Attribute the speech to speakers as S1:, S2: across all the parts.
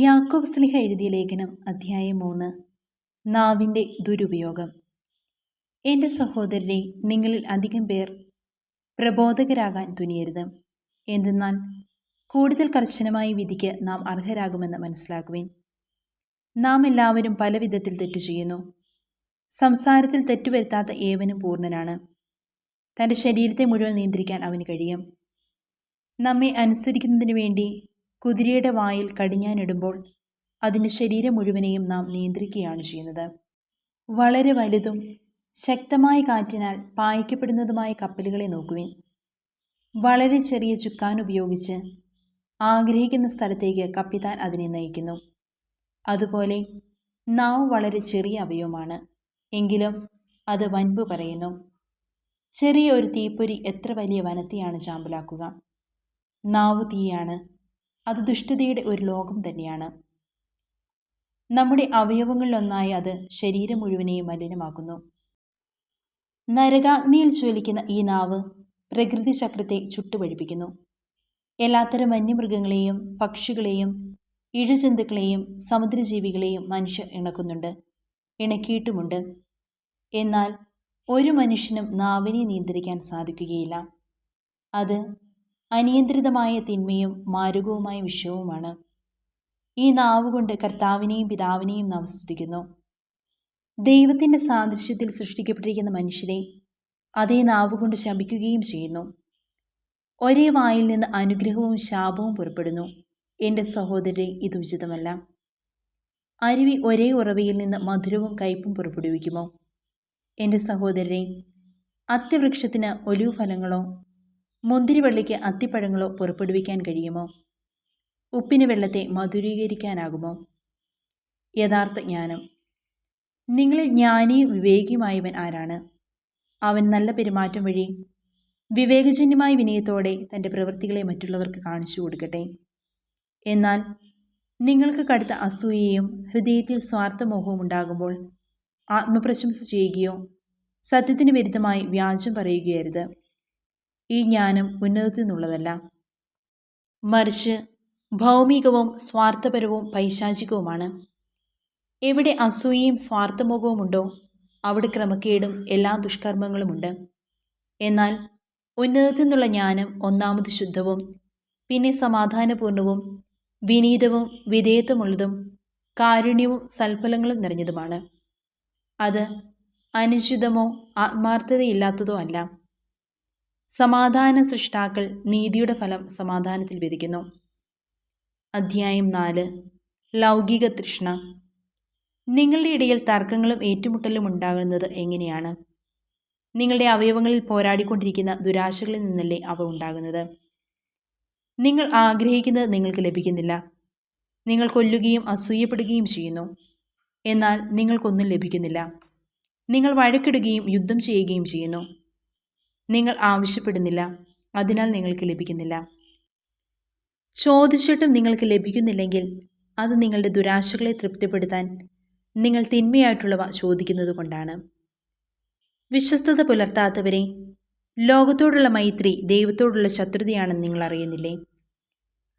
S1: യാക്കോബ് ശ്ലീഹ എഴുതിയ ലേഖനം അധ്യായം 3. നാവിൻ്റെ ദുരുപയോഗം. എൻ്റെ സഹോദരരെ, നിങ്ങളിൽ അധികം പേർ പ്രബോധകരാകാൻ തുനിയരുത്. എന്തെന്നാൽ കൂടുതൽ കർശനമായ വിധിക്ക് നാം അർഹരാകുമെന്ന് മനസ്സിലാക്കുവിൻ. നാം എല്ലാവരും പല വിധത്തിൽ തെറ്റു ചെയ്യുന്നു. സംസാരത്തിൽ തെറ്റുവരുത്താത്ത ഏവനും പൂർണ്ണനാണ്. തൻ്റെ ശരീരത്തെ മുഴുവൻ നിയന്ത്രിക്കാൻ അവന് കഴിയും. നമ്മെ അനുസരിക്കുന്നതിന് വേണ്ടി കുതിരയുടെ വായിൽ കടിഞ്ഞാനിടുമ്പോൾ അതിൻ്റെ ശരീരം മുഴുവനെയും നാം നിയന്ത്രിക്കുകയാണ് ചെയ്യുന്നത്. വളരെ വലുതും ശക്തമായ കാറ്റിനാൽ പായിക്കപ്പെടുന്നതുമായ കപ്പലുകളെ നോക്കുവിൻ. വളരെ ചെറിയ ചുക്കാൻ ഉപയോഗിച്ച് ആഗ്രഹിക്കുന്ന സ്ഥലത്തേക്ക് കപ്പിത്താൻ അതിനെ നയിക്കുന്നു. അതുപോലെ നാവ് വളരെ ചെറിയ അവയവമാണ്, എങ്കിലും അത് വൻപ് പറയുന്നു. ചെറിയ ഒരു തീപ്പൊരി എത്ര വലിയ വനത്തെയാണ് ചാമ്പലാക്കുക. നാവ് തീയാണ്, അത് ദുഷ്ടതയുടെ ഒരു ലോകം തന്നെയാണ്. നമ്മുടെ അവയവങ്ങളിലൊന്നായി അത് ശരീരം മുഴുവനെയും മലിനമാക്കുന്നു. നരകാഗ്നിയിൽ ജ്വലിക്കുന്ന ഈ നാവ് പ്രകൃതി ചക്രത്തെ ചുട്ടുപഴിപ്പിക്കുന്നു. എല്ലാത്തരം വന്യമൃഗങ്ങളെയും പക്ഷികളെയും ഇഴജന്തുക്കളെയും സമുദ്രജീവികളെയും മനുഷ്യർ ഇണക്കുന്നുണ്ട്, ഇണക്കിയിട്ടുമുണ്ട്. എന്നാൽ ഒരു മനുഷ്യനും നാവിനെ നിയന്ത്രിക്കാൻ സാധിക്കുകയില്ല. അത് അനിയന്ത്രിതമായ തിന്മയും മാരകവുമായ വിഷയവുമാണ്. ഈ നാവുകൊണ്ട് കർത്താവിനെയും പിതാവിനെയും നാം സ്തുതിക്കുന്നു. ദൈവത്തിൻ്റെ സാദൃശ്യത്തിൽ സൃഷ്ടിക്കപ്പെട്ടിരിക്കുന്ന മനുഷ്യരെ അതേ നാവുകൊണ്ട് ശപിക്കുകയും ചെയ്യുന്നു. ഒരേ വായിൽ നിന്ന് അനുഗ്രഹവും ശാപവും പുറപ്പെടുന്നു. എൻ്റെ സഹോദരരെ, ഇത് ഉചിതമല്ല. അരുവി ഒരേ ഉറവയിൽ നിന്ന് മധുരവും കയ്പും പുറപ്പെടുവിക്കുമോ? എൻ്റെ സഹോദരരെ, അത്തിവൃക്ഷത്തിന് ഒലിവ് ഫലങ്ങളോ മുന്തിരിവള്ളിക്ക് അത്തിപ്പഴങ്ങളോ പുറപ്പെടുവിക്കാൻ കഴിയുമോ? ഉപ്പിന് വെള്ളത്തെ മധുരീകരിക്കാനാകുമോ? യഥാർത്ഥ ജ്ഞാനം. നിങ്ങളിൽ ജ്ഞാനിയും വിവേകിയുമായവൻ ആരാണ്? അവൻ നല്ല പെരുമാറ്റം വഴി വിവേകജന്യമായ വിനയത്തോടെ തൻ്റെ പ്രവൃത്തികളെ മറ്റുള്ളവർക്ക് കാണിച്ചു കൊടുക്കട്ടെ. എന്നാൽ നിങ്ങൾക്ക് കടുത്ത അസൂയയും ഹൃദയത്തിൽ സ്വാർത്ഥമോഹവും ഉണ്ടാകുമ്പോൾ ആത്മപ്രശംസ ചെയ്യുകയോ സത്യത്തിന് വിരുദ്ധമായി വ്യാജം പറയുകയരുത്. ഈ ജ്ഞാനം ഉന്നതത്തിൽ നിന്നുള്ളതല്ല, മറിച്ച് ഭൗമികവും സ്വാർത്ഥപരവും പൈശാചികവുമാണ്. എവിടെ അസൂയയും സ്വാർത്ഥമോഹവുമുണ്ടോ അവിടെ ക്രമക്കേടും എല്ലാ ദുഷ്കർമ്മങ്ങളുമുണ്ട്. എന്നാൽ ഉന്നതത്തിൽ നിന്നുള്ള ജ്ഞാനം ഒന്നാമത് ശുദ്ധവും, പിന്നെ സമാധാനപൂർണവും, വിനീതവും, വിധേയത്വമുള്ളതും, കാരുണ്യവും സൽഫലങ്ങളും നിറഞ്ഞതുമാണ്. അത് അനുചിതമോ ആത്മാർത്ഥതയില്ലാത്തതോ അല്ല. സമാധാന സൃഷ്ടാക്കൾ നീതിയുടെ ഫലം സമാധാനത്തിൽ വിധിക്കുന്നു. അധ്യായം 4. ലൗകിക തൃഷ്ണ. നിങ്ങളുടെ ഇടയിൽ തർക്കങ്ങളും ഏറ്റുമുട്ടലും ഉണ്ടാകുന്നത് എങ്ങനെയാണ്? നിങ്ങളുടെ അവയവങ്ങളിൽ പോരാടിക്കൊണ്ടിരിക്കുന്ന ദുരാശകളിൽ നിന്നല്ലേ അവ ഉണ്ടാകുന്നത്? നിങ്ങൾ ആഗ്രഹിക്കുന്നത് നിങ്ങൾക്ക് ലഭിക്കുന്നില്ല. നിങ്ങൾ കൊല്ലുകയും അസൂയപ്പെടുകയും ചെയ്യുന്നു, എന്നാൽ നിങ്ങൾക്കൊന്നും ലഭിക്കുന്നില്ല. നിങ്ങൾ വഴക്കിടുകയും യുദ്ധം ചെയ്യുകയും ചെയ്യുന്നു. നിങ്ങൾ ആവശ്യപ്പെടുന്നില്ല, അതിനാൽ നിങ്ങൾക്ക് ലഭിക്കുന്നില്ല. ചോദിച്ചിട്ടും നിങ്ങൾക്ക് ലഭിക്കുന്നില്ലെങ്കിൽ അത് നിങ്ങളുടെ ദുരാശകളെ തൃപ്തിപ്പെടുത്താൻ നിങ്ങൾ തിന്മയായിട്ടുള്ളവ ചോദിക്കുന്നത് കൊണ്ടാണ്. വിശ്വസ്തത പുലർത്താത്തവരെ, ലോകത്തോടുള്ള മൈത്രി ദൈവത്തോടുള്ള ശത്രുതയാണെന്ന് നിങ്ങൾ അറിയുന്നില്ലേ?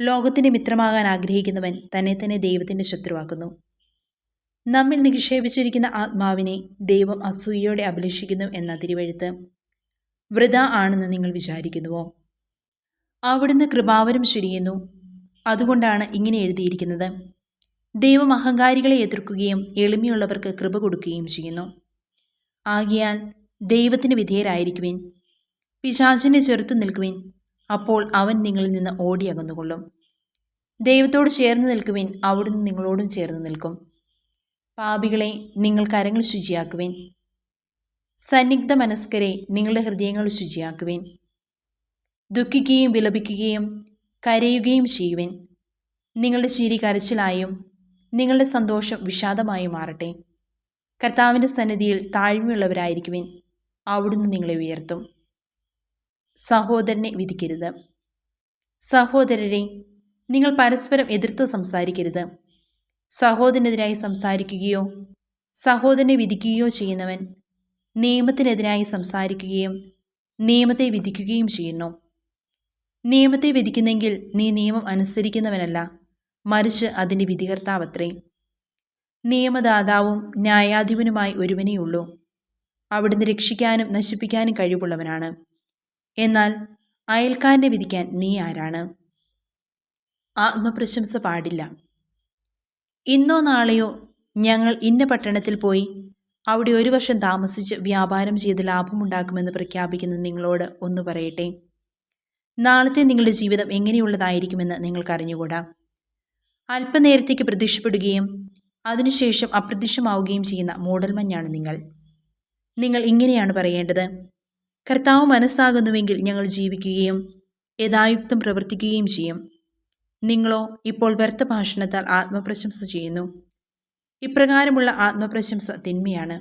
S1: ലോകത്തിൻ്റെ മിത്രമാകാൻ ആഗ്രഹിക്കുന്നവൻ തന്നെ തന്നെ ദൈവത്തിൻ്റെ ശത്രുവാക്കുന്നു. നമ്മിൽ നിക്ഷേപിച്ചിരിക്കുന്ന ആത്മാവിനെ ദൈവം അസൂയയോടെ അഭിലഷിക്കുന്നു എന്ന തിരുവെഴുത്ത് വൃഥാ ആണെന്ന് നിങ്ങൾ വിചാരിക്കുന്നുവോ? അവിടുന്ന് കൃപാവരം ചൊരിയുന്നു. അതുകൊണ്ടാണ് ഇങ്ങനെ എഴുതിയിരിക്കുന്നത്: ദൈവം അഹങ്കാരികളെ എതിർക്കുകയും എളിമയുള്ളവർക്ക് കൃപ കൊടുക്കുകയും ചെയ്യുന്നു. ആകയാൽ ദൈവത്തിന് വിധേയരായിരിക്കുവിൻ, പിശാചിനെ ചെറുത്തു നിൽക്കുവിൻ, അപ്പോൾ അവൻ നിങ്ങളിൽ നിന്ന് ഓടി അകന്നുകൊള്ളും. ദൈവത്തോട് ചേർന്ന് നിൽക്കുവിൻ, അവിടുന്ന് നിങ്ങളോടും ചേർന്ന് നിൽക്കും. പാപികളെ, നിങ്ങൾ കരങ്ങൾ ശുചിയാക്കുവിൻ. സന്നിഗ്ധ മനസ്കരെ, നിങ്ങളുടെ ഹൃദയങ്ങൾ ശുചിയാക്കുവിൻ. ദുഃഖിക്കുകയും വിലപിക്കുകയും കരയുകയും ചെയ്യുവിൻ. നിങ്ങളുടെ ചിരി കരച്ചിലായും നിങ്ങളുടെ സന്തോഷം വിഷാദമായും മാറട്ടെ. കർത്താവിൻ്റെ സന്നിധിയിൽ താഴ്മയുള്ളവരായിരിക്കുവിൻ, അവിടുന്ന് നിങ്ങളെ ഉയർത്തും. സഹോദരനെ വിധിക്കരുത്. സഹോദരരെ, നിങ്ങൾ പരസ്പരം എതിർത്ത് സംസാരിക്കരുത്. സഹോദരനെതിരായി സംസാരിക്കുകയോ സഹോദരനെ വിധിക്കുകയോ ചെയ്യുന്നവൻ നിയമത്തിനെതിരായി സംസാരിക്കുകയും നിയമത്തെ വിധിക്കുകയും ചെയ്യുന്നു. നിയമത്തെ വിധിക്കുന്നെങ്കിൽ നീ നിയമം അനുസരിക്കുന്നവനല്ല, മറിച്ച് അതിൻ്റെ വിധികർത്താവത്രേ. നിയമദാതാവും ന്യായാധിപനുമായി ഒരുവനേയുള്ളൂ. അവിടുന്ന് രക്ഷിക്കാനും നശിപ്പിക്കാനും കഴിവുള്ളവനാണ്. എന്നാൽ അയൽക്കാരനെ വിധിക്കാൻ നീ ആരാണ്? ആത്മപ്രശംസ പാടില്ല. ഇന്നോ നാളെയോ ഞങ്ങൾ ഇന്ന പട്ടണത്തിൽ പോയി അവിടെ 1 വർഷം താമസിച്ച് വ്യാപാരം ചെയ്ത് ലാഭമുണ്ടാക്കുമെന്ന് പ്രഖ്യാപിക്കുന്ന നിങ്ങളോട് ഒന്ന് പറയട്ടെ. നാളത്തെ നിങ്ങളുടെ ജീവിതം എങ്ങനെയുള്ളതായിരിക്കുമെന്ന് നിങ്ങൾക്കറിഞ്ഞുകൂടാ. അല്പനേരത്തേക്ക് പ്രത്യക്ഷപ്പെടുകയും അതിനുശേഷം അപ്രത്യക്ഷമാവുകയും ചെയ്യുന്ന മൂടൽമഞ്ഞാണ് നിങ്ങൾ. നിങ്ങൾ ഇങ്ങനെയാണ് പറയേണ്ടത്: കർത്താവ് മനസ്സാകുന്നുവെങ്കിൽ ഞങ്ങൾ ജീവിക്കുകയും യഥായുക്തം പ്രവർത്തിക്കുകയും ചെയ്യും. നിങ്ങളോ ഇപ്പോൾ വ്യർത്ഥ ഭാഷണത്താൽ ആത്മപ്രശംസ ചെയ്യുന്നു. ഇപ്രകാരമുള്ള ആത്മപ്രശംസ തിന്മയാണ്.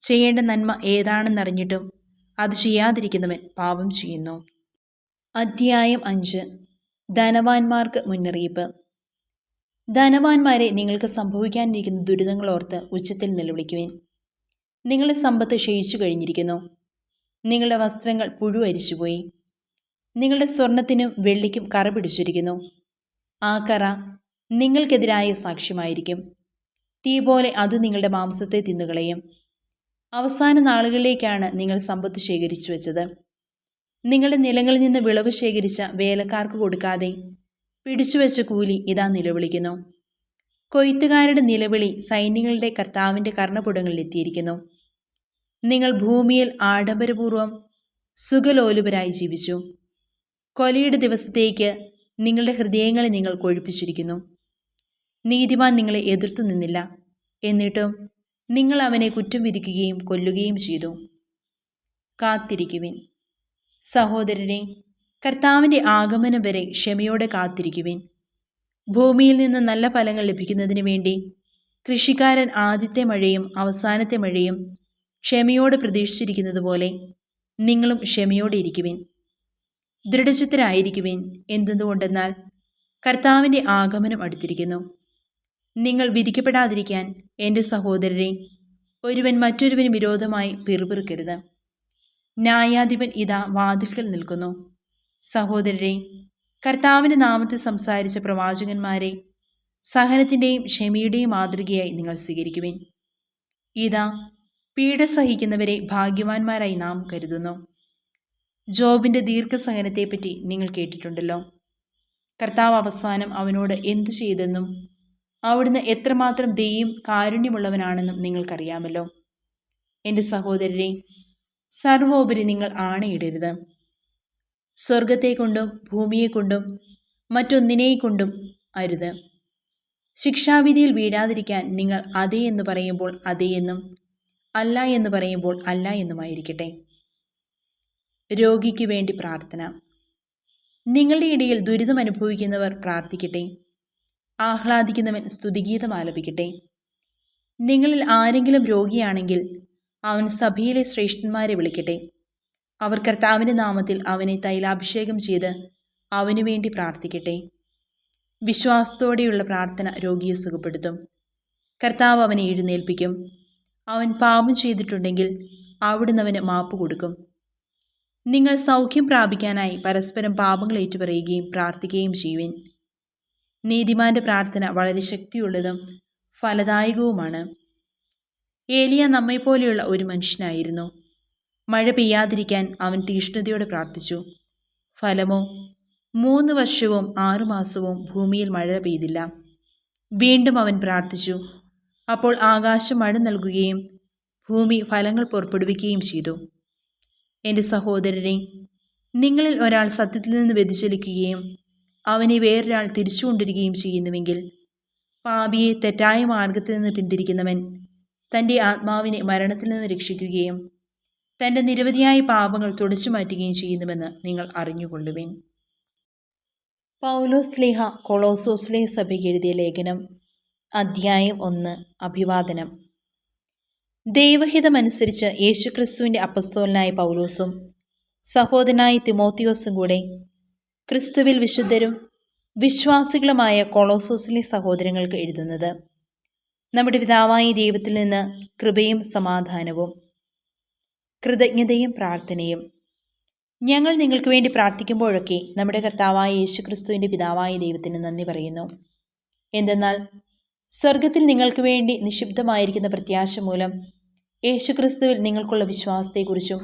S1: ചെയ്യേണ്ട നന്മ ഏതാണെന്നറിഞ്ഞിട്ടും അത് ചെയ്യാതിരിക്കുന്നവൻ പാപം ചെയ്യുന്നു. അധ്യായം 5. ധനവാന്മാർക്ക് മുന്നറിയിപ്പ്. ധനവാന്മാരെ, നിങ്ങൾക്ക് സംഭവിക്കാനിരിക്കുന്ന ദുരിതങ്ങളോർത്ത് ഉച്ചത്തിൽ നിലവിളിക്കുവിൻ. നിങ്ങളുടെ സമ്പത്ത് ക്ഷയിച്ചു കഴിഞ്ഞിരിക്കുന്നു. നിങ്ങളുടെ വസ്ത്രങ്ങൾ പുഴു അരിച്ചുപോയി. നിങ്ങളുടെ സ്വർണത്തിനും വെള്ളിക്കും കറ പിടിച്ചിരിക്കുന്നു. ആ കറ നിങ്ങൾക്കെതിരായ സാക്ഷ്യമായിരിക്കും. തീ പോലെ അത് നിങ്ങളുടെ മാംസത്തെ തിന്നുകളയും. അവസാന നാളുകളിലേക്കാണ് നിങ്ങൾ സമ്പത്ത് ശേഖരിച്ചു വെച്ചത്. നിങ്ങളുടെ നിലങ്ങളിൽ നിന്ന് വിളവ് ശേഖരിച്ച വേലക്കാർക്ക് കൊടുക്കാതെ പിടിച്ചുവെച്ച കൂലി ഇതാ നിലവിളിക്കുന്നു. കൊയ്ത്തുകാരുടെ നിലവിളി സൈന്യങ്ങളുടെ കർത്താവിൻ്റെ കർണപുടങ്ങളിലെത്തിയിരിക്കുന്നു. നിങ്ങൾ ഭൂമിയിൽ ആഡംബരപൂർവ്വം സുഖലോലുപരായി ജീവിച്ചു. കൊലയുടെ ദിവസത്തേക്ക് നിങ്ങളുടെ ഹൃദയങ്ങളെ നിങ്ങൾ കൊഴുപ്പിച്ചിരിക്കുന്നു. നീതിമാൻ നിങ്ങളെ എതിർത്തു നിന്നില്ല. എന്നിട്ടും നിങ്ങൾ അവനെ കുറ്റം വിധിക്കുകയും കൊല്ലുകയും ചെയ്തു. കാത്തിരിക്കുവിൻ. സഹോദരരെ, കർത്താവിൻ്റെ ആഗമനം വരെ ക്ഷമയോടെ കാത്തിരിക്കുവിൻ. ഭൂമിയിൽ നിന്ന് നല്ല ഫലങ്ങൾ ലഭിക്കുന്നതിന് വേണ്ടി കൃഷിക്കാരൻ ആദ്യത്തെ മഴയും അവസാനത്തെ മഴയും ക്ഷമയോടെ പ്രതീക്ഷിച്ചിരിക്കുന്നത് പോലെ നിങ്ങളും ക്ഷമയോടെ ഇരിക്കുവിൻ. ദൃഢചിത്തരായിരിക്കുവിൻ. എന്തുകൊണ്ടെന്നാൽ കർത്താവിൻ്റെ ആഗമനം അടുത്തിരിക്കുന്നു. നിങ്ങൾ വിധിക്കപ്പെടാതിരിക്കാൻ എൻ്റെ സഹോദരരെ, ഒരുവൻ മറ്റൊരുവന് വിരോധമായി പിറുപിറുക്കരുത്. ന്യായാധിപൻ ഇതാ വാതിൽക്കൽ നിൽക്കുന്നു. സഹോദരരെ, കർത്താവിൻ്റെ നാമത്തിൽ സംസാരിച്ച പ്രവാചകന്മാരെ സഹനത്തിൻ്റെയും ക്ഷമയുടെയും മാതൃകയായി നിങ്ങൾ സ്വീകരിക്കുവിൻ. ഇതാ പീഡ സഹിക്കുന്നവരെ ഭാഗ്യവാന്മാരായി നാം കരുതുന്നു. ജോബിൻ്റെ ദീർഘസഹനത്തെപ്പറ്റി നിങ്ങൾ കേട്ടിട്ടുണ്ടല്ലോ. കർത്താവ് അവസാനം അവനോട് എന്തു ചെയ്തെന്നും അവിടുന്ന് എത്രമാത്രം ദയയും കാരുണ്യമുള്ളവനാണെന്നും നിങ്ങൾക്കറിയാമല്ലോ. എൻ്റെ സഹോദരരെ, സർവോപരി നിങ്ങൾ ആണയിടരുത്. സ്വർഗത്തെക്കൊണ്ടും ഭൂമിയെക്കൊണ്ടും മറ്റൊന്നിനെക്കൊണ്ടും അരുത്. ശിക്ഷാവിധിയിൽ വീഴാതിരിക്കാൻ നിങ്ങൾ അതെ എന്ന് പറയുമ്പോൾ അതെ എന്നും അല്ല എന്ന് പറയുമ്പോൾ അല്ല എന്നുമായിരിക്കട്ടെ. രോഗിക്ക് വേണ്ടി പ്രാർത്ഥന. നിങ്ങളുടെ ഇടയിൽ ദുരിതം അനുഭവിക്കുന്നവർ പ്രാർത്ഥിക്കട്ടെ. ആഹ്ലാദിക്കുന്നവൻ സ്തുതിഗീതം ആലപിക്കട്ടെ. നിങ്ങളിൽ ആരെങ്കിലും രോഗിയാണെങ്കിൽ അവൻ സഭയിലെ ശ്രേഷ്ഠന്മാരെ വിളിക്കട്ടെ. അവർ കർത്താവിൻ്റെ നാമത്തിൽ അവനെ തൈലാഭിഷേകം ചെയ്ത് അവനു വേണ്ടി പ്രാർത്ഥിക്കട്ടെ. വിശ്വാസത്തോടെയുള്ള പ്രാർത്ഥന രോഗിയെ സുഖപ്പെടുത്തും. കർത്താവ് അവനെ എഴുന്നേൽപ്പിക്കും. അവൻ പാപം ചെയ്തിട്ടുണ്ടെങ്കിൽ അവിടുന്ന് അവന് മാപ്പ് കൊടുക്കും. നിങ്ങൾ സൗഖ്യം പ്രാപിക്കാനായി പരസ്പരം പാപങ്ങൾ ഏറ്റുപറയുകയും പ്രാർത്ഥിക്കുകയും ചെയ്യുവിൻ. നീതിമാന്റെ പ്രാർത്ഥന വളരെ ശക്തിയുള്ളതും ഫലദായകവുമാണ്. ഏലിയ നമ്മെപ്പോലെയുള്ള ഒരു മനുഷ്യനായിരുന്നു. മഴ പെയ്യാതിരിക്കാൻ അവൻ തീഷ്ണതയോടെ പ്രാർത്ഥിച്ചു. ഫലമോ 3 വർഷവും 6 മാസവും ഭൂമിയിൽ മഴ പെയ്തില്ല. വീണ്ടും അവൻ പ്രാർത്ഥിച്ചു. അപ്പോൾ ആകാശം മഴ നൽകുകയും ഭൂമി ഫലങ്ങൾ പുറപ്പെടുവിക്കുകയും ചെയ്തു. എൻ്റെ സഹോദരരെ, നിങ്ങളിൽ ഒരാൾ സത്യത്തിൽ നിന്ന് വ്യതിചലിക്കുകയും അവനെ വേറൊരാൾ തിരിച്ചുകൊണ്ടിരിക്കുകയും ചെയ്യുന്നുവെങ്കിൽ പാപിയെ തെറ്റായ മാർഗത്തിൽ നിന്ന് പിന്തിരിക്കുന്നവൻ തൻ്റെ ആത്മാവിനെ മരണത്തിൽ നിന്ന് രക്ഷിക്കുകയും തൻ്റെ നിരവധിയായ പാപങ്ങൾ തുടച്ചു മാറ്റുകയും ചെയ്യുന്നുവെന്ന് നിങ്ങൾ അറിഞ്ഞുകൊള്ളുവിൻ. പൗലോസ് ശ്ലീഹ കൊളോസോസിലെ സഭയ്ക്ക് എഴുതിയ ലേഖനം. അധ്യായം 1. അഭിവാദനം. ദൈവഹിതമനുസരിച്ച് യേശുക്രിസ്തുവിൻ്റെ അപ്പസ്തോലനായ പൗലോസും സഹോദരനായ തിമോത്തിയോസും കൂടെ ക്രിസ്തുവിൽ വിശുദ്ധരും വിശ്വാസികളുമായ കൊളോസോസിലെ സഹോദരങ്ങൾക്ക് എഴുതുന്നത്. നമ്മുടെ പിതാവായ ദൈവത്തിൽ നിന്ന് കൃപയും സമാധാനവും കൃതജ്ഞതയും പ്രാർത്ഥനയും. ഞങ്ങൾ നിങ്ങൾക്ക് വേണ്ടി പ്രാർത്ഥിക്കുമ്പോഴൊക്കെ നമ്മുടെ കർത്താവായ യേശുക്രിസ്തുവിൻ്റെ പിതാവായ ദൈവത്തിന് നന്ദി പറയുന്നു. എന്തെന്നാൽ സ്വർഗത്തിൽ നിങ്ങൾക്ക് വേണ്ടി നിക്ഷിപ്തമായിരിക്കുന്ന പ്രത്യാശ മൂലം യേശുക്രിസ്തുവിൽ നിങ്ങൾക്കുള്ള വിശ്വാസത്തെക്കുറിച്ചും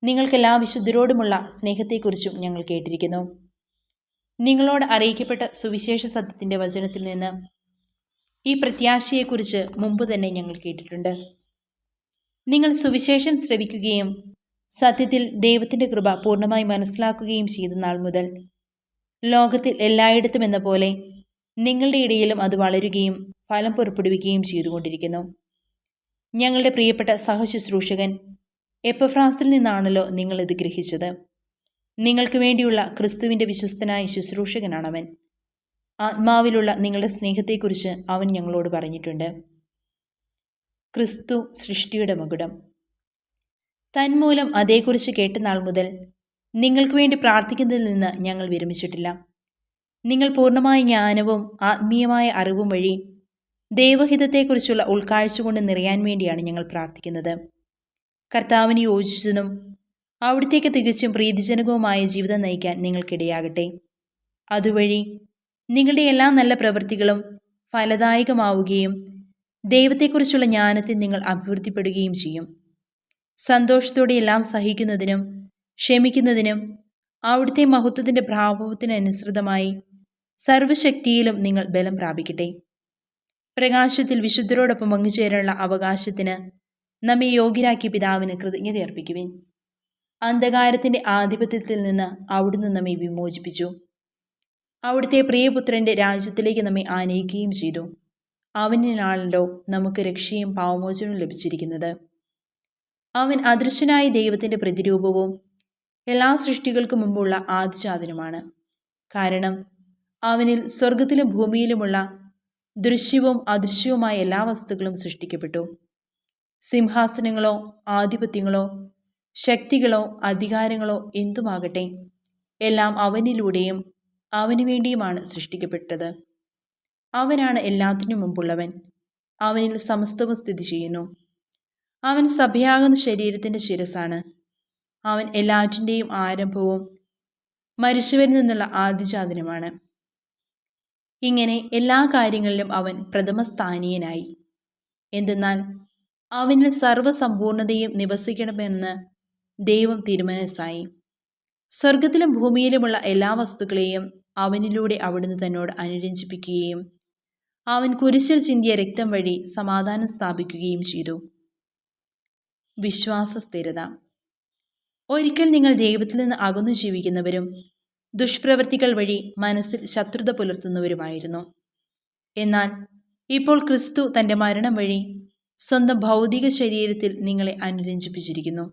S1: നിങ്ങൾക്കെല്ലാ വിശുദ്ധരോടുമുള്ള സ്നേഹത്തെക്കുറിച്ചും ഞങ്ങൾ കേട്ടിരിക്കുന്നു. നിങ്ങളോട് അറിയിക്കപ്പെട്ട സുവിശേഷ സത്യത്തിൻ്റെ വചനത്തിൽ നിന്ന് ഈ പ്രത്യാശയെക്കുറിച്ച് മുമ്പ് തന്നെ ഞങ്ങൾ കേട്ടിട്ടുണ്ട്. നിങ്ങൾ സുവിശേഷം ശ്രവിക്കുകയും സത്യത്തിൽ ദൈവത്തിൻ്റെ കൃപ പൂർണ്ണമായി മനസ്സിലാക്കുകയും ചെയ്ത നാൾ മുതൽ ലോകത്തിൽ എല്ലായിടത്തും എന്ന പോലെ നിങ്ങളുടെ ഇടയിലും അത് വളരുകയും ഫലം പുറപ്പെടുവിക്കുകയും ചെയ്തുകൊണ്ടിരിക്കുന്നു. ഞങ്ങളുടെ പ്രിയപ്പെട്ട സഹശുശ്രൂഷകൻ എപ്പഫ്രാസിൽ നിന്നാണല്ലോ നിങ്ങളിത് ഗ്രഹിച്ചത്. നിങ്ങൾക്ക് വേണ്ടിയുള്ള ക്രിസ്തുവിൻ്റെ വിശ്വസ്തനായ ശുശ്രൂഷകനാണവൻ. ആത്മാവിലുള്ള നിങ്ങളുടെ സ്നേഹത്തെക്കുറിച്ച് അവൻ ഞങ്ങളോട് പറഞ്ഞിട്ടുണ്ട്. ക്രിസ്തു സൃഷ്ടിയുടെ മകുടം. തന്മൂലം അതേക്കുറിച്ച് കേട്ട നാൾ മുതൽ നിങ്ങൾക്ക് വേണ്ടി പ്രാർത്ഥിക്കുന്നതിൽ നിന്ന് ഞങ്ങൾ വിരമിച്ചിട്ടില്ല. നിങ്ങൾ പൂർണ്ണമായ ജ്ഞാനവും ആത്മീയമായ അറിവും വഴി ദൈവഹിതത്തെക്കുറിച്ചുള്ള ഉൾക്കാഴ്ച കൊണ്ട് നിറയാൻ വേണ്ടിയാണ് ഞങ്ങൾ പ്രാർത്ഥിക്കുന്നത്. കർത്താവിന് യോജിച്ചതും അവിടത്തേക്ക് തികച്ചും പ്രീതിജനകവുമായ ജീവിതം നയിക്കാൻ നിങ്ങൾക്കിടയാകട്ടെ. അതുവഴി നിങ്ങളുടെ എല്ലാ നല്ല പ്രവൃത്തികളും ഫലദായകമാവുകയും ദൈവത്തെക്കുറിച്ചുള്ള ജ്ഞാനത്തിൽ നിങ്ങൾ അഭിവൃദ്ധിപ്പെടുകയും ചെയ്യും. സന്തോഷത്തോടെ എല്ലാം സഹിക്കുന്നതിനും ക്ഷമിക്കുന്നതിനും അവിടുത്തെ മഹത്വത്തിൻ്റെ പ്രാഭവത്തിനനുസൃതമായി സർവശക്തിയിലും നിങ്ങൾ ബലം പ്രാപിക്കട്ടെ. പ്രകാശത്തിൽ വിശുദ്ധരോടൊപ്പം പങ്കുചേരാനുള്ള അവകാശത്തിന് നമ്മെ യോഗ്യരാക്കിയ പിതാവിന് കൃതജ്ഞത അർപ്പിക്കുവിൻ. അന്ധകാരത്തിൻ്റെ ആധിപത്യത്തിൽ നിന്ന് അവിടുന്ന് നമ്മെ വിമോചിപ്പിച്ചു. അവിടുത്തെ പ്രിയപുത്രൻ്റെ രാജ്യത്തിലേക്ക് നമ്മെ ആനയിക്കുകയും ചെയ്തു. അവനിലാണല്ലോ നമുക്ക് രക്ഷയും പാവമോചനവും ലഭിച്ചിരിക്കുന്നത്. അവൻ അദൃശ്യനായ ദൈവത്തിൻ്റെ പ്രതിരൂപവും എല്ലാ സൃഷ്ടികൾക്കും മുമ്പുള്ള ആദിജാതനുമാണ്. കാരണം അവനിൽ സ്വർഗത്തിലും ഭൂമിയിലുമുള്ള ദൃശ്യവും അദൃശ്യവുമായ എല്ലാ വസ്തുക്കളും സൃഷ്ടിക്കപ്പെട്ടു. സിംഹാസനങ്ങളോ ആധിപത്യങ്ങളോ ശക്തികളോ അധികാരങ്ങളോ എന്തുമാകട്ടെ, എല്ലാം അവനിലൂടെയും അവനു വേണ്ടിയുമാണ് സൃഷ്ടിക്കപ്പെട്ടത്. അവനാണ് എല്ലാത്തിനും മുമ്പുള്ളവൻ. അവനിൽ സമസ്തവും സ്ഥിതി ചെയ്യുന്നു. അവൻ സഭയാകുന്ന ശരീരത്തിൻ്റെ ശിരസ്സാണ്. അവൻ എല്ലാറ്റിൻ്റെയും ആരംഭവും മരിച്ചവരിൽ നിന്നുള്ള ആദിജാതനുമാണ്. ഇങ്ങനെ എല്ലാ കാര്യങ്ങളിലും അവൻ പ്രഥമസ്ഥാനീയനായി. എന്തെന്നാൽ അവനിൽ സർവ്വസമ്പൂർണതയും നിവസിക്കണമെന്ന് ദൈവം തീരുമാനിച്ചായി. സ്വർഗത്തിലും ഭൂമിയിലുമുള്ള എല്ലാ വസ്തുക്കളെയും അവനിലൂടെ അവിടുന്ന് തന്നോട് അനുരഞ്ജിപ്പിക്കുകയും അവൻ കുരിശിൽ ചിന്തിയ രക്തം വഴി സമാധാനം സ്ഥാപിക്കുകയും ചെയ്തു. വിശ്വാസ സ്ഥിരത. ഒരിക്കൽ നിങ്ങൾ ദൈവത്തിൽ നിന്ന് അകന്നു ജീവിക്കുന്നവരും ദുഷ്പ്രവൃത്തികൾ വഴി മനസ്സിൽ ശത്രുത പുലർത്തുന്നവരുമായിരുന്നു. എന്നാൽ ഇപ്പോൾ ക്രിസ്തു തൻ്റെ മരണം വഴി സ്വന്തം ഭൗതിക ശരീരത്തിൽ നിങ്ങളെ അനുരഞ്ജിപ്പിച്ചിരിക്കുന്നു.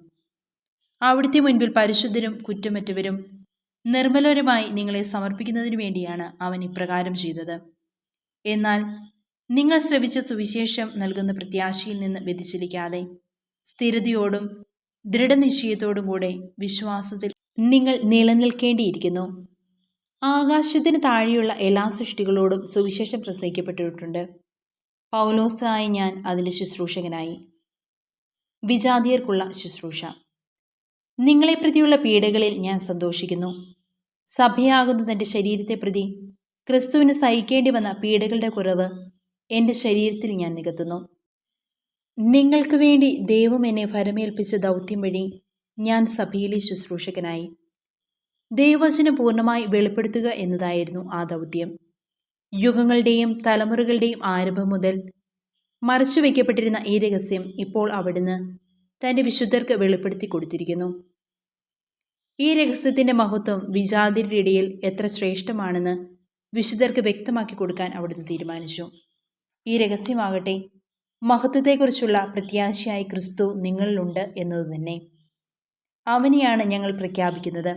S1: അവിടുത്തെ മുൻപിൽ പരിശുദ്ധരും കുറ്റമറ്റവരും നിർമ്മലരുമായി നിങ്ങളെ സമർപ്പിക്കുന്നതിനു വേണ്ടിയാണ് അവൻ ഇപ്രകാരം ചെയ്തത്. എന്നാൽ നിങ്ങൾ ശ്രവിച്ച സുവിശേഷം നൽകുന്ന പ്രത്യാശയിൽ നിന്ന് വ്യതിചലിക്കാതെ സ്ഥിരതയോടും ദൃഢനിശ്ചയത്തോടും കൂടെ വിശ്വാസത്തിൽ നിങ്ങൾ നിലനിൽക്കേണ്ടിയിരിക്കുന്നു. ആകാശത്തിന് താഴെയുള്ള എല്ലാ സൃഷ്ടികളോടും സുവിശേഷം പ്രസംഗിക്കപ്പെട്ടിട്ടുണ്ട്. പൗലോസായ ഞാൻ അതിൻ്റെ ശുശ്രൂഷകനായി. വിജാതിയർക്കുള്ള ശുശ്രൂഷ. നിങ്ങളെ പ്രതിയുള്ള പീഡകളിൽ ഞാൻ സന്തോഷിക്കുന്നു. സഭയാകുന്ന തൻ്റെ ശരീരത്തെ പ്രതി ക്രിസ്തുവിന് സഹിക്കേണ്ടി വന്ന പീഡകളുടെ കുറവ് എൻ്റെ ശരീരത്തിൽ ഞാൻ നികത്തുന്നു. നിങ്ങൾക്ക് വേണ്ടി ദൈവം എന്നെ ഫലമേൽപ്പിച്ച ദൗത്യം വഴി ഞാൻ സഭയിലെ ശുശ്രൂഷകനായി. ദൈവവചനം പൂർണ്ണമായി വെളിപ്പെടുത്തുക എന്നതായിരുന്നു ആ ദൗത്യം. യുഗങ്ങളുടെയും തലമുറകളുടെയും ആരംഭം മുതൽ മറച്ചു വയ്ക്കപ്പെട്ടിരുന്ന ഈ രഹസ്യം ഇപ്പോൾ അവിടുന്ന് തൻ്റെ വിശുദ്ധർക്ക് വെളിപ്പെടുത്തി കൊടുത്തിരിക്കുന്നു. ഈ രഹസ്യത്തിൻ്റെ മഹത്വം വിജാതിരുടെ ഇടയിൽ എത്ര ശ്രേഷ്ഠമാണെന്ന് വിശുദ്ധർക്ക് വ്യക്തമാക്കി കൊടുക്കാൻ അവിടുന്ന് തീരുമാനിച്ചു. ഈ രഹസ്യമാകട്ടെ മഹത്വത്തെക്കുറിച്ചുള്ള പ്രത്യാശയായി ക്രിസ്തു നിങ്ങളിലുണ്ട് എന്നത് തന്നെ. അവനെയാണ് ഞങ്ങൾ പ്രഖ്യാപിക്കുന്നത്.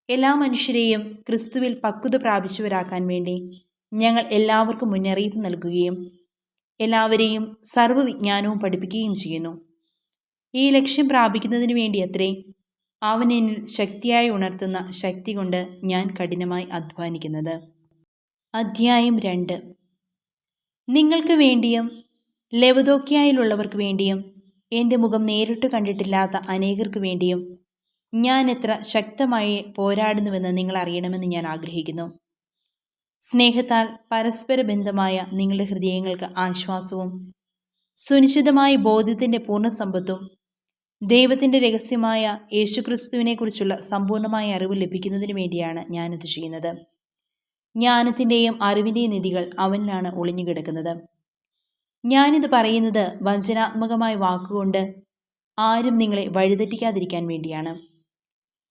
S1: എല്ലാ മനുഷ്യരെയും ക്രിസ്തുവിൽ പക്വത പ്രാപിച്ചവരാക്കാൻ വേണ്ടി ഞങ്ങൾ എല്ലാവർക്കും മുന്നറിയിപ്പ് നൽകുകയും എല്ലാവരെയും സർവ്വവിജ്ഞാനവും പഠിപ്പിക്കുകയും ചെയ്യുന്നു. ഈ ലക്ഷ്യം പ്രാപിക്കുന്നതിന് വേണ്ടി അത്രേ അവൻ എന്നിൽ ശക്തിയായി ഉണർത്തുന്ന ശക്തി കൊണ്ട് ഞാൻ കഠിനമായി അധ്വാനിക്കുന്നത്. അധ്യായം 2. നിങ്ങൾക്ക് വേണ്ടിയും ലവദോക്യയിലുള്ളവർക്ക് വേണ്ടിയും എൻ്റെ മുഖം നേരിട്ട് കണ്ടിട്ടില്ലാത്ത അനേകർക്ക് വേണ്ടിയും ഞാൻ എത്ര ശക്തമായി പോരാടുന്നുവെന്ന് നിങ്ങൾ അറിയണമെന്ന് ഞാൻ ആഗ്രഹിക്കുന്നു. സ്നേഹത്താൽ പരസ്പര ബന്ധമായ നിങ്ങളുടെ ഹൃദയങ്ങൾക്ക് ആശ്വാസവും സുനിശ്ചിതമായ ബോധ്യത്തിൻ്റെ പൂർണ്ണ സമ്പത്തും ദൈവത്തിൻ്റെ രഹസ്യമായ യേശുക്രിസ്തുവിനെക്കുറിച്ചുള്ള സമ്പൂർണ്ണമായ അറിവ് ലഭിക്കുന്നതിന് വേണ്ടിയാണ് ഞാനിത് ചെയ്യുന്നത്. ജ്ഞാനത്തിൻ്റെയും അറിവിൻ്റെയും നിധികൾ അവനിലാണ് ഒളിഞ്ഞുകിടക്കുന്നത്. ഞാനിത് പറയുന്നത് വഞ്ചനാത്മകമായ വാക്കുകൊണ്ട് ആരും നിങ്ങളെ വഴിതെറ്റിക്കാതിരിക്കാൻ വേണ്ടിയാണ്.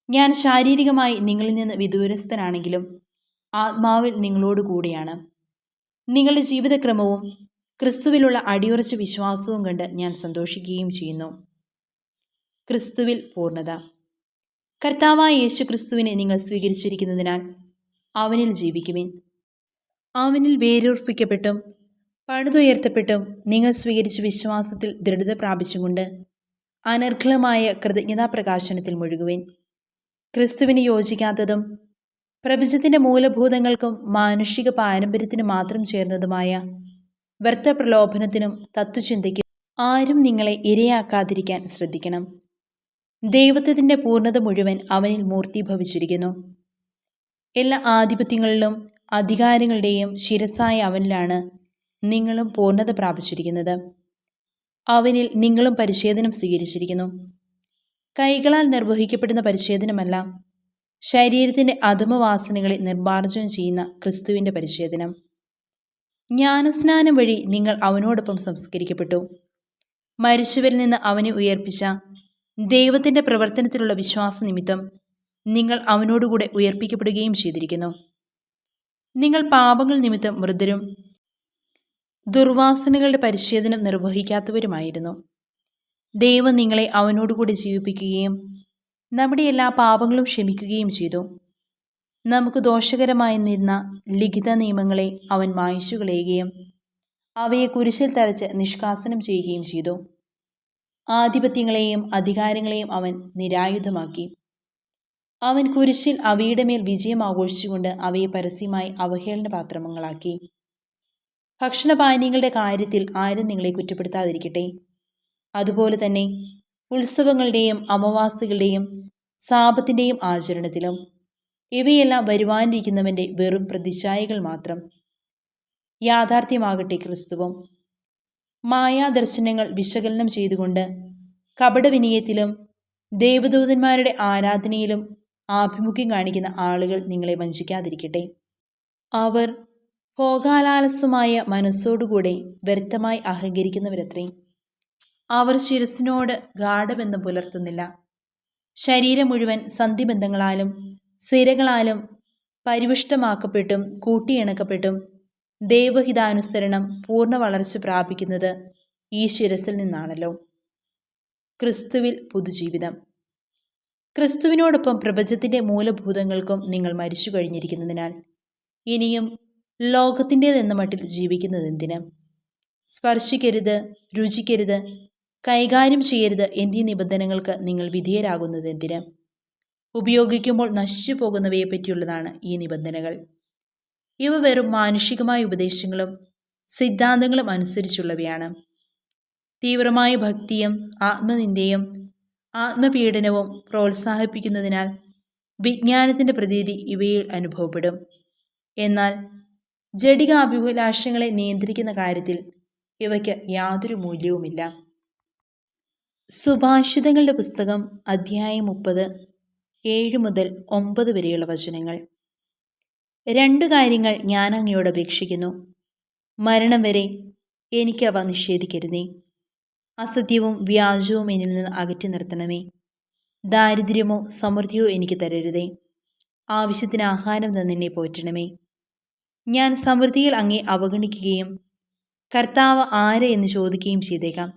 S1: ഞാൻ ശാരീരികമായി നിങ്ങളിൽ നിന്ന് വിദൂരസ്ഥനാണെങ്കിലും ആത്മാവിൽ നിങ്ങളോട് കൂടെയാണ്. നിങ്ങളുടെ ജീവിതക്രമവും ക്രിസ്തുവിലുള്ള അടിയുറച്ച വിശ്വാസവും കണ്ട് ഞാൻ സന്തോഷിക്കുകയും ചെയ്യുന്നു. ക്രിസ്തുവിൽ പൂർണ്ണത. കർത്താവായ യേശു ക്രിസ്തുവിനെ നിങ്ങൾ സ്വീകരിച്ചിരിക്കുന്നതിനാൽ അവനിൽ ജീവിക്കുവിൻ. അവനിൽ വേരൂർപ്പിക്കപ്പെട്ടും പണിതുയർത്തപ്പെട്ടും നിങ്ങൾ സ്വീകരിച്ച വിശ്വാസത്തിൽ ദൃഢത പ്രാപിച്ചുകൊണ്ട് അനർഘളമായ കൃതജ്ഞതാ പ്രകാശനത്തിൽ മുഴുകുവിൻ. ക്രിസ്തുവിന് യോജിക്കാത്തതും പ്രപഞ്ചത്തിൻ്റെ മൂലഭൂതങ്ങൾക്കും മാനുഷിക പാരമ്പര്യത്തിനും മാത്രം ചേർന്നതുമായ വ്യർത്ഥ പ്രലോഭനത്തിനും തത്വചിന്തയ്ക്കും ആരും നിങ്ങളെ ഇരയാക്കാതിരിക്കാൻ ശ്രദ്ധിക്കണം. ദൈവത്വത്തിൻ്റെ പൂർണ്ണത മുഴുവൻ അവനിൽ മൂർത്തീഭവിച്ചിരിക്കുന്നു. എല്ലാ ആധിപത്യങ്ങളിലും അധികാരങ്ങളുടെയും ശിരസ്സായ അവനിലാണ് നിങ്ങളും പൂർണ്ണത പ്രാപിച്ചിരിക്കുന്നത്. അവനിൽ നിങ്ങളും പരിച്ഛേദനം സ്വീകരിച്ചിരിക്കുന്നു. കൈകളാൽ നിർവഹിക്കപ്പെടുന്ന പരിച്ഛേദനമല്ല, ശരീരത്തിൻ്റെ അധമവാസനകളെ നിർമ്മാർജ്ജനം ചെയ്യുന്ന ക്രിസ്തുവിൻ്റെ പരിച്ഛേദനം. ജ്ഞാനസ്നാനം വഴി നിങ്ങൾ അവനോടൊപ്പം സംസ്കരിക്കപ്പെട്ടു. മരിച്ചവരിൽ നിന്ന് അവനെ ഉയർപ്പിച്ച ദൈവത്തിൻ്റെ പ്രവർത്തനത്തിലുള്ള വിശ്വാസ നിമിത്തം നിങ്ങൾ അവനോടുകൂടെ ഉയർപ്പിക്കപ്പെടുകയും ചെയ്തിരിക്കുന്നു. നിങ്ങൾ പാപങ്ങൾ നിമിത്തം മൃതരും ദുർവാസനകളുടെ പരിച്ഛേദനം നിർവഹിക്കാത്തവരുമായിരുന്നു. ദൈവം നിങ്ങളെ അവനോടുകൂടി ജീവിപ്പിക്കുകയും നമ്മുടെ എല്ലാ പാപങ്ങളും ക്ഷമിക്കുകയും ചെയ്തു. നമുക്ക് ദോഷകരമായി നിന്ന ലിഖിത നിയമങ്ങളെ അവൻ മായ്ച്ചു കളയുകയും അവയെ കുരിശിൽ തറച്ച് നിഷ്കാസനം ചെയ്യുകയും ചെയ്തു. ആധിപത്യങ്ങളെയും അധികാരങ്ങളെയും അവൻ നിരായുധമാക്കി. അവൻ കുരിശിൽ അവയുടെ മേൽ വിജയം ആഘോഷിച്ചുകൊണ്ട് അവയെ പരസ്യമായി അവഹേളന പാത്രങ്ങളാക്കി. ഭക്ഷണപാനീയങ്ങളുടെ കാര്യത്തിൽ ആരും നിങ്ങളെ കുറ്റപ്പെടുത്താതിരിക്കട്ടെ. അതുപോലെ തന്നെ ഉത്സവങ്ങളുടെയും അമാവാസികളുടെയും സാപത്തിൻ്റെയും ആചരണത്തിലും ഇവയെല്ലാം വരുവാനിരിക്കുന്നവൻ്റെ വെറും പ്രതിച്ഛായകൾ മാത്രം. യാഥാർത്ഥ്യമാകട്ടെ ക്രിസ്തുവും. മായാദർശനങ്ങൾ വിശകലനം ചെയ്തുകൊണ്ട് കപടവിനയത്തിലും ദേവദൂതന്മാരുടെ ആരാധനയിലും ആഭിമുഖ്യം കാണിക്കുന്ന ആളുകൾ നിങ്ങളെ വഞ്ചിക്കാതിരിക്കട്ടെ. അവർ ഭോഗാലാലസമായ മനസ്സോടുകൂടെ വ്യർത്ഥമായി അഹങ്കരിക്കുന്നവരത്രേ. അവർ ശിരസിനോട് ഗാഠബന്ധം പുലർത്തുന്നില്ല. ശരീരം മുഴുവൻ സന്ധിബന്ധങ്ങളാലും സിരകളാലും പരിവിഷ്ടമാക്കപ്പെട്ടും കൂട്ടിയിണക്കപ്പെട്ടും ദൈവഹിതാനുസരണം പൂർണ്ണ വളർച്ച പ്രാപിക്കുന്നത് ഈ ശിരസിൽ നിന്നാണല്ലോ. ക്രിസ്തുവിൽ പുതുജീവിതം. ക്രിസ്തുവിനോടൊപ്പം പ്രപഞ്ചത്തിൻ്റെ മൂലഭൂതങ്ങൾക്കും നിങ്ങൾ മരിച്ചു കഴിഞ്ഞിരിക്കുന്നതിനാൽ ഇനിയും ലോകത്തിൻ്റേതെന്ന മട്ടിൽ ജീവിക്കുന്നതെന്തിന്? സ്പർശിക്കരുത്, രുചിക്കരുത്, കൈകാര്യം ചെയ്യരുത് എന്നീ നിബന്ധനകൾക്ക് നിങ്ങൾ വിധേയരാകുന്നതെന്തിന്? ഉപയോഗിക്കുമ്പോൾ നശിച്ചു പോകുന്നവയെപ്പറ്റിയുള്ളതാണ് ഈ നിബന്ധനകൾ. ഇവ വെറും മാനുഷികമായ ഉപദേശങ്ങളും സിദ്ധാന്തങ്ങളും അനുസരിച്ചുള്ളവയാണ്. തീവ്രമായ ഭക്തിയും ആത്മനിന്ദയും ആത്മപീഡനവും പ്രോത്സാഹിപ്പിക്കുന്നതിനാൽ വിജ്ഞാനത്തിൻ്റെ പ്രതീതി ഇവയിൽ അനുഭവപ്പെടും. എന്നാൽ ജഡികാഭിലാഷങ്ങളെ നിയന്ത്രിക്കുന്ന കാര്യത്തിൽ ഇവയ്ക്ക് യാതൊരു മൂല്യവുമില്ല. സുഭാഷിതങ്ങളുടെ പുസ്തകം അധ്യായം 30, 7 മുതൽ 9 വരെയുള്ള വചനങ്ങൾ. 2 കാര്യങ്ങൾ ഞാൻ അങ്ങയോട് അപേക്ഷിക്കുന്നു. മരണം വരെ എനിക്ക് അവ നിഷേധിക്കരുതേ. അസത്യവും വ്യാജവും എന്നിൽ നിന്ന് അകറ്റി നിർത്തണമേ. ദാരിദ്ര്യമോ സമൃദ്ധിയോ എനിക്ക് തരരുതേ. ആവശ്യത്തിന് ആഹാരം തന്നെന്നെ പോറ്റണമേ. ഞാൻ സമൃദ്ധിയിൽ അങ്ങേ അവഗണിക്കുകയും കർത്താവ് ആര് എന്ന് ചോദിക്കുകയും ചെയ്തേക്കാം.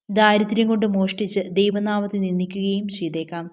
S1: ദാരിദ്ര്യം കൊണ്ട് മോഷ്ടിച്ച് ദൈവനാമത്തെ നിന്ദിക്കുകയും ചെയ്തേക്കാം.